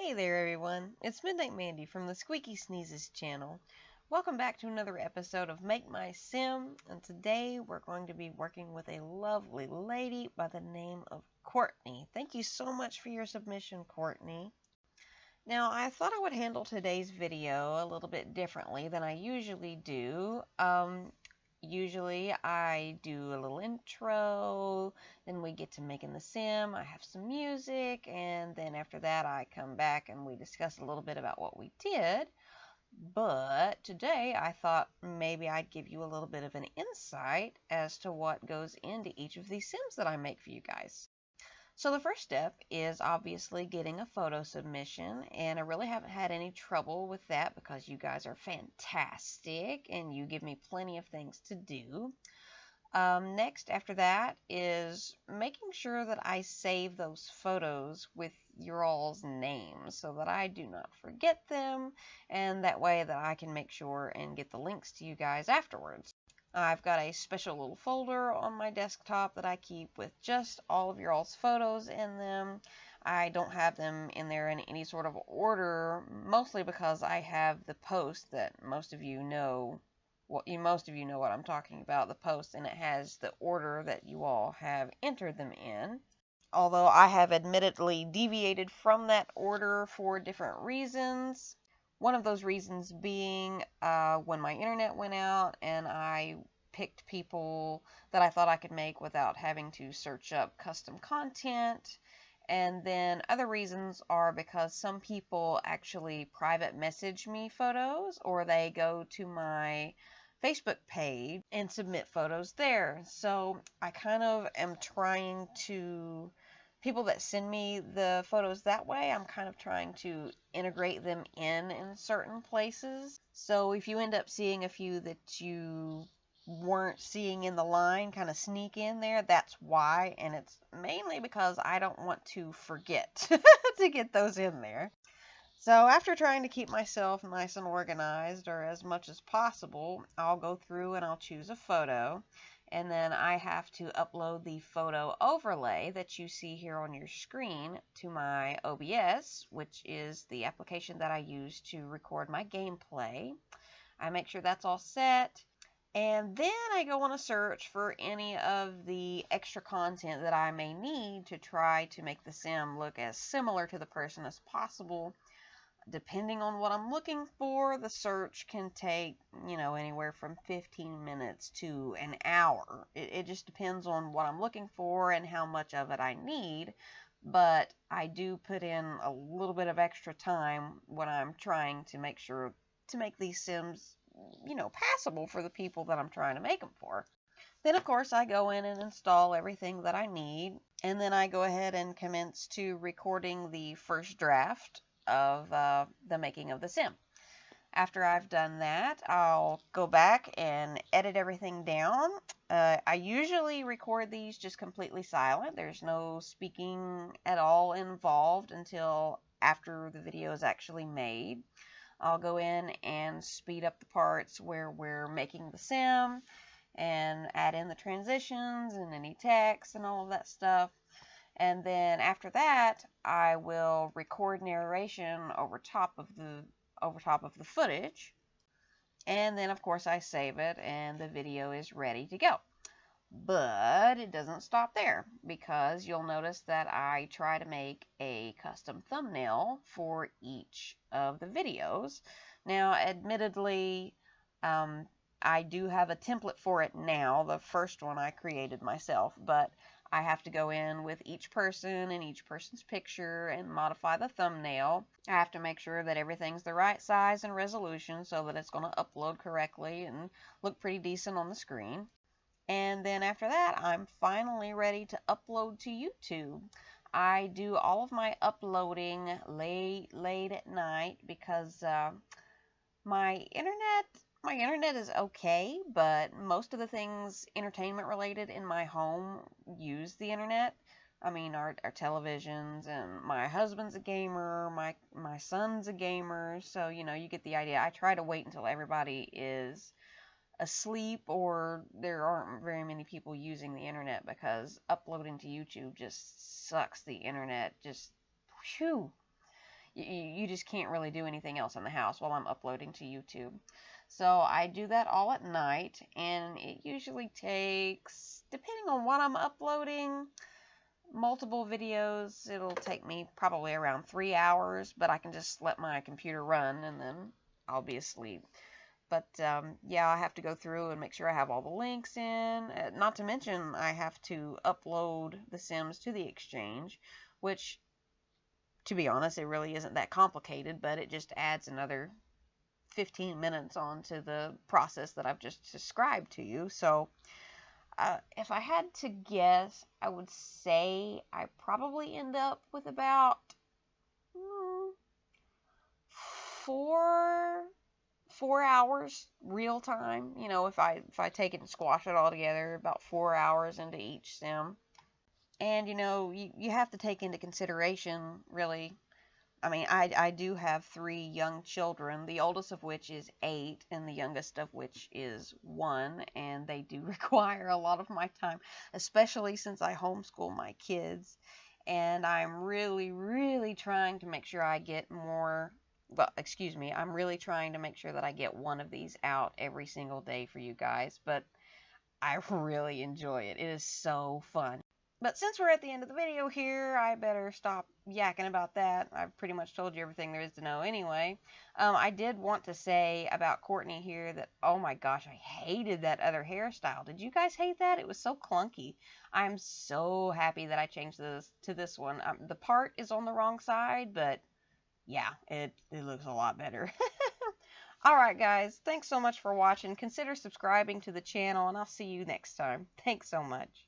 Hey there everyone, it's Midnight Mandy from the Squeaky Sneezes channel. Welcome back to another episode of Make My Sim, and today we're going to be working with a lovely lady by the name of Courtney. Thank you so much for your submission, Courtney. Now, I thought I would handle today's video a little bit differently than I usually do. Usually I do a little intro, then we get to making the sim, I have some music, and then after that I come back and we discuss a little bit about what we did. But today I thought maybe I'd give you a little bit of an insight as to what goes into each of these sims that I make for you guys. So the first step is obviously getting a photo submission, and I really haven't had any trouble with that because you guys are fantastic and you give me plenty of things to do. Next, after that, is making sure that I save those photos with your all's names so that I do not forget them, and that way that I can make sure and get the links to you guys afterwards. I've got a special little folder on my desktop that I keep with just all of your all's photos in them. I don't have them in there in any sort of order, mostly because I have the post that most of you know what I'm talking about, the post, and it has the order that you all have entered them in. Although I have admittedly deviated from that order for different reasons. One of those reasons being when my internet went out and I picked people that I thought I could make without having to search up custom content. And then other reasons are because some people actually private message me photos, or they go to my Facebook page and submit photos there. So I kind of am trying to, people that send me the photos that way, I'm kind of trying to integrate them in certain places. So if you end up seeing a few that you weren't seeing in the line kind of sneak in there, that's why. And it's mainly because I don't want to forget to get those in there. So after trying to keep myself nice and organized, or as much as possible, I'll go through and I'll choose a photo, and then I have to upload the photo overlay that you see here on your screen to my OBS, which is the application that I use to record my gameplay. I make sure that's all set, and then I go on a search for any of the extra content that I may need to try to make the sim look as similar to the person as possible. Depending on what I'm looking for, the search can take, anywhere from 15 minutes to an hour. It just depends on what I'm looking for and how much of it I need. But I do put in a little bit of extra time when I'm trying to make sure to make these sims, passable for the people that I'm trying to make them for. Then, of course, I go in and install everything that I need, and then I go ahead and commence to recording the first draft of the making of the sim. After I've done that, I'll go back and edit everything down. I usually record these just completely silent. There's no speaking at all involved until after the video is actually made. I'll go in and speed up the parts where we're making the sim and add in the transitions and any text and all of that stuff. And then after that, I will record narration over top of the footage. And then of course I save it and the video is ready to go. But it doesn't stop there, because you'll notice that I try to make a custom thumbnail for each of the videos. Now, admittedly, I do have a template for it now. The first one I created myself, but I have to go in with each person and each person's picture and modify the thumbnail. I have to make sure that everything's the right size and resolution so that it's going to upload correctly and look pretty decent on the screen. And then after that, I'm finally ready to upload to YouTube. I do all of my uploading late at night because my internet is okay, but most of the things entertainment related in my home use the internet. I mean, our televisions, and my husband's a gamer, my son's a gamer, so you get the idea. I try to wait until everybody is asleep or there aren't very many people using the internet, because uploading to YouTube just sucks the internet. Just, whew. you just can't really do anything else in the house while I'm uploading to YouTube. So I do that all at night, and it usually takes, depending on what I'm uploading, multiple videos, it'll take me probably around 3 hours, but I can just let my computer run and then I'll be asleep. But yeah, I have to go through and make sure I have all the links in. Not to mention, I have to upload the Sims to the Exchange, which, to be honest, it really isn't that complicated, but it just adds another 15 minutes onto the process that I've just described to you. So if I had to guess, I would say I probably end up with about four hours real time. You know, if I take it and squash it all together, about 4 hours into each sim. And you know, you have to take into consideration, really. I mean, I do have 3 young children, the oldest of which is 8 and the youngest of which is 1, and they do require a lot of my time, especially since I homeschool my kids. And I'm really, really trying to make sure I get more, well, excuse me, I'm really trying to make sure that I get one of these out every single day for you guys, but I really enjoy it. It is so fun. But since we're at the end of the video here, I better stop yakking about that. I've pretty much told you everything there is to know anyway. I did want to say about Courtney here that, oh my gosh, I hated that other hairstyle. Did you guys hate that? It was so clunky. I'm so happy that I changed this to this one. The part is on the wrong side, but yeah, it looks a lot better. Alright guys, thanks so much for watching. Consider subscribing to the channel, and I'll see you next time. Thanks so much.